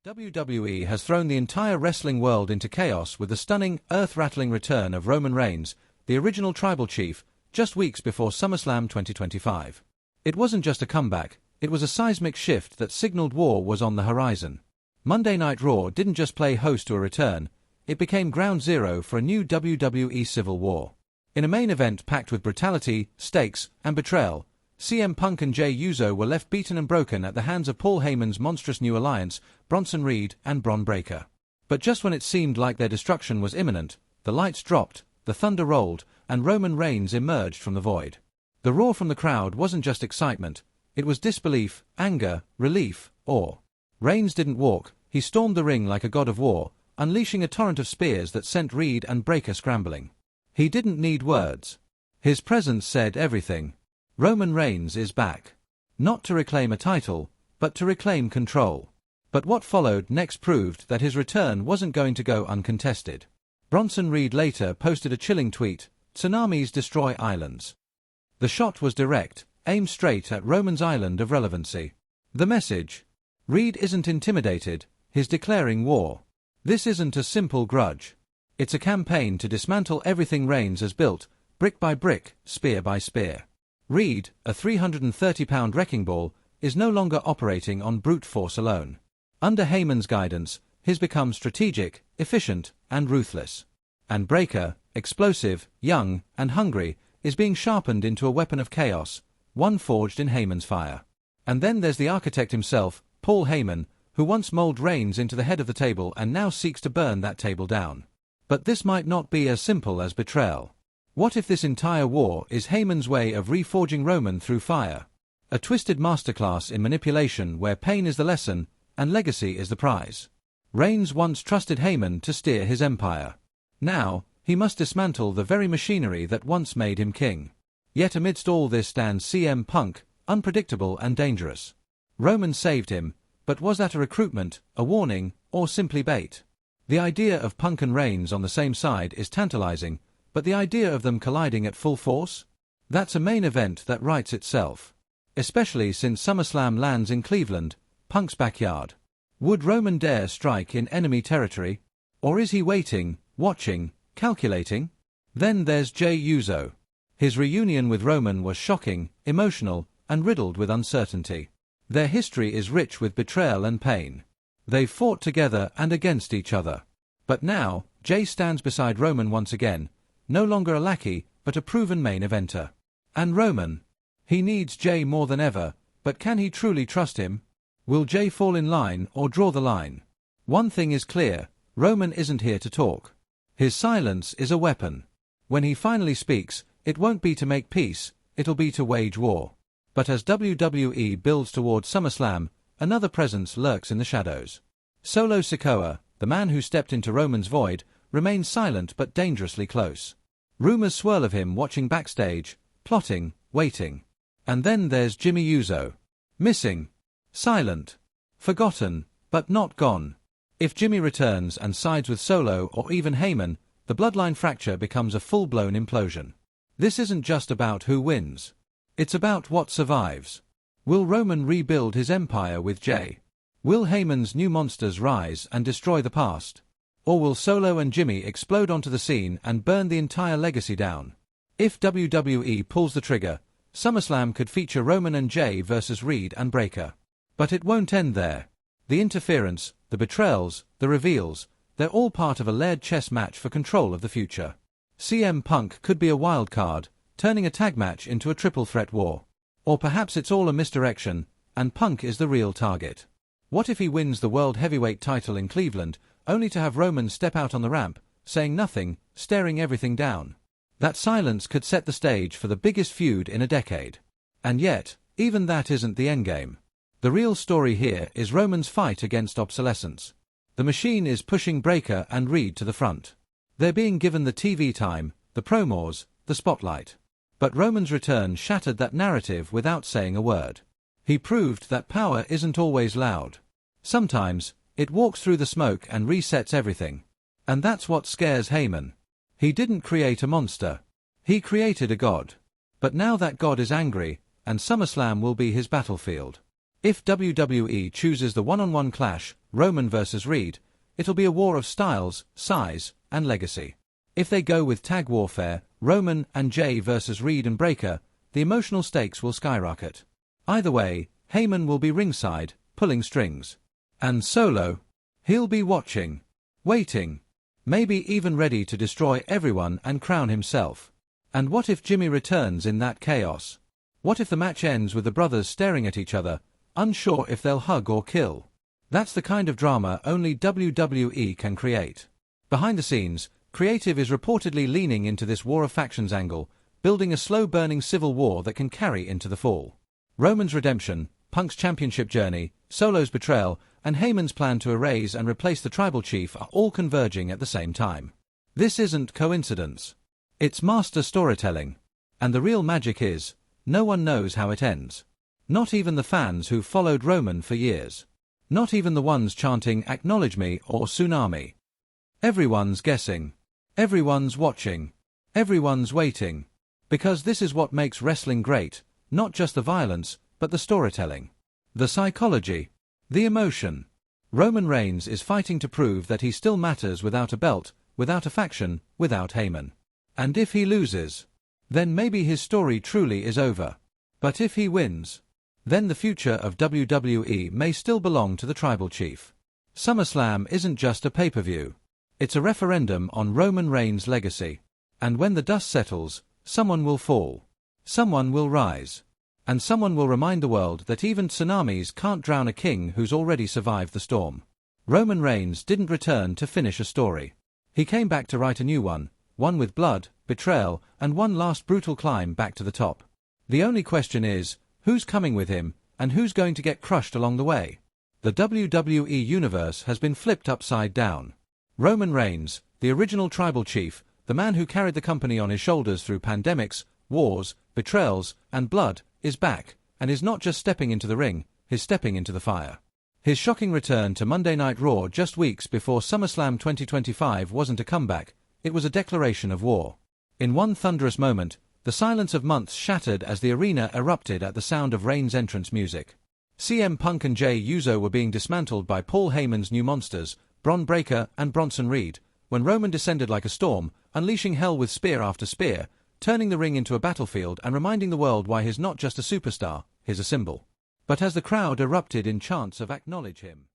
WWE has thrown the entire wrestling world into chaos with the stunning, earth-rattling return of Roman Reigns, the original tribal chief, just weeks before SummerSlam 2025. It wasn't just a comeback, it was a seismic shift that signaled war was on the horizon. Monday Night Raw didn't just play host to a return, it became ground zero for a new WWE civil war. In a main event packed with brutality, stakes, and betrayal, CM Punk and Jey Uso were left beaten and broken at the hands of Paul Heyman's monstrous new alliance, Bronson Reed and Bron Breakker. But just when it seemed like their destruction was imminent, the lights dropped, the thunder rolled, and Roman Reigns emerged from the void. The roar from the crowd wasn't just excitement, it was disbelief, anger, relief, awe. Reigns didn't walk, he stormed the ring like a god of war, unleashing a torrent of spears that sent Reed and Breakker scrambling. He didn't need words. His presence said everything. Roman Reigns is back. Not to reclaim a title, but to reclaim control. But what followed next proved that his return wasn't going to go uncontested. Bronson Reed later posted a chilling tweet, "Tsunamis destroy islands." The shot was direct, aimed straight at Roman's island of relevancy. The message: Reed isn't intimidated, he's declaring war. This isn't a simple grudge. It's a campaign to dismantle everything Reigns has built, brick by brick, spear by spear. Reed, a 330-pound wrecking ball, is no longer operating on brute force alone. Under Heyman's guidance, he's become strategic, efficient, and ruthless. And Breakker, explosive, young, and hungry, is being sharpened into a weapon of chaos, one forged in Heyman's fire. And then there's the architect himself, Paul Heyman, who once molded Reigns into the head of the table and now seeks to burn that table down. But this might not be as simple as betrayal. What if this entire war is Heyman's way of reforging Roman through fire? A twisted masterclass in manipulation where pain is the lesson and legacy is the prize. Reigns once trusted Heyman to steer his empire. Now, he must dismantle the very machinery that once made him king. Yet amidst all this stands CM Punk, unpredictable and dangerous. Roman saved him, but was that a recruitment, a warning, or simply bait? The idea of Punk and Reigns on the same side is tantalizing, but the idea of them colliding at full force? That's a main event that writes itself. Especially since SummerSlam lands in Cleveland, Punk's backyard. Would Roman dare strike in enemy territory? Or is he waiting, watching, calculating? Then there's Jey Uso. His reunion with Roman was shocking, emotional, and riddled with uncertainty. Their history is rich with betrayal and pain. They've fought together and against each other. But now, Jey stands beside Roman once again, no longer a lackey, but a proven main eventer. And Roman? He needs Jey more than ever, but can he truly trust him? Will Jey fall in line or draw the line? One thing is clear, Roman isn't here to talk. His silence is a weapon. When he finally speaks, it won't be to make peace, it'll be to wage war. But as WWE builds towards SummerSlam, another presence lurks in the shadows. Solo Sikoa, the man who stepped into Roman's void, remains silent but dangerously close. Rumors swirl of him watching backstage, plotting, waiting. And then there's Jimmy Uso. Missing. Silent. Forgotten, but not gone. If Jimmy returns and sides with Solo or even Heyman, the bloodline fracture becomes a full-blown implosion. This isn't just about who wins. It's about what survives. Will Roman rebuild his empire with Jey? Will Heyman's new monsters rise and destroy the past? Or will Solo and Jimmy explode onto the scene and burn the entire legacy down? If WWE pulls the trigger, SummerSlam could feature Roman and Jey versus Reed and Breakker. But it won't end there. The interference, the betrayals, the reveals, they're all part of a layered chess match for control of the future. CM Punk could be a wild card, turning a tag match into a triple threat war. Or perhaps it's all a misdirection, and Punk is the real target. What if he wins the World Heavyweight title in Cleveland, only to have Roman step out on the ramp, saying nothing, staring everything down? That silence could set the stage for the biggest feud in a decade. And yet, even that isn't the endgame. The real story here is Roman's fight against obsolescence. The machine is pushing Breakker and Reed to the front. They're being given the TV time, the promos, the spotlight. But Roman's return shattered that narrative without saying a word. He proved that power isn't always loud. Sometimes, it walks through the smoke and resets everything. And that's what scares Heyman. He didn't create a monster. He created a god. But now that god is angry, and SummerSlam will be his battlefield. If WWE chooses the one-on-one clash, Roman versus Reed, it'll be a war of styles, size, and legacy. If they go with tag warfare, Roman and Jay versus Reed and Breakker, the emotional stakes will skyrocket. Either way, Heyman will be ringside, pulling strings. And Solo? He'll be watching, waiting, maybe even ready to destroy everyone and crown himself. And what if Jimmy returns in that chaos? What if the match ends with the brothers staring at each other, unsure if they'll hug or kill? That's the kind of drama only WWE can create. Behind the scenes, creative is reportedly leaning into this war of factions angle, building a slow-burning civil war that can carry into the fall. Roman's redemption, Punk's championship journey, Solo's betrayal, and Heyman's plan to erase and replace the tribal chief are all converging at the same time. This isn't coincidence. It's master storytelling. And the real magic is, no one knows how it ends. Not even the fans who've followed Roman for years. Not even the ones chanting "Acknowledge me" or "Tsunami." Everyone's guessing. Everyone's watching. Everyone's waiting. Because this is what makes wrestling great, not just the violence, but the storytelling. The psychology. The emotion. Roman Reigns is fighting to prove that he still matters without a belt, without a faction, without Heyman. And if he loses, then maybe his story truly is over. But if he wins, then the future of WWE may still belong to the tribal chief. SummerSlam isn't just a pay-per-view. It's a referendum on Roman Reigns' legacy. And when the dust settles, someone will fall. Someone will rise. And someone will remind the world that even tsunamis can't drown a king who's already survived the storm. Roman Reigns didn't return to finish a story. He came back to write a new one with blood, betrayal, and one last brutal climb back to the top. The only question is, who's coming with him, and who's going to get crushed along the way? The WWE Universe has been flipped upside down. Roman Reigns, the original tribal chief, the man who carried the company on his shoulders through pandemics, wars, betrayals, and blood, is back, and is not just stepping into the ring, he's stepping into the fire. His shocking return to Monday Night Raw just weeks before SummerSlam 2025 wasn't a comeback, it was a declaration of war. In one thunderous moment, the silence of months shattered as the arena erupted at the sound of Reigns' entrance music. CM Punk and Jey Uso were being dismantled by Paul Heyman's new monsters, Bron Breakker and Bronson Reed, when Roman descended like a storm, unleashing hell with spear after spear, turning the ring into a battlefield and reminding the world why he's not just a superstar, he's a symbol. But as the crowd erupted in chants of "Acknowledge him,"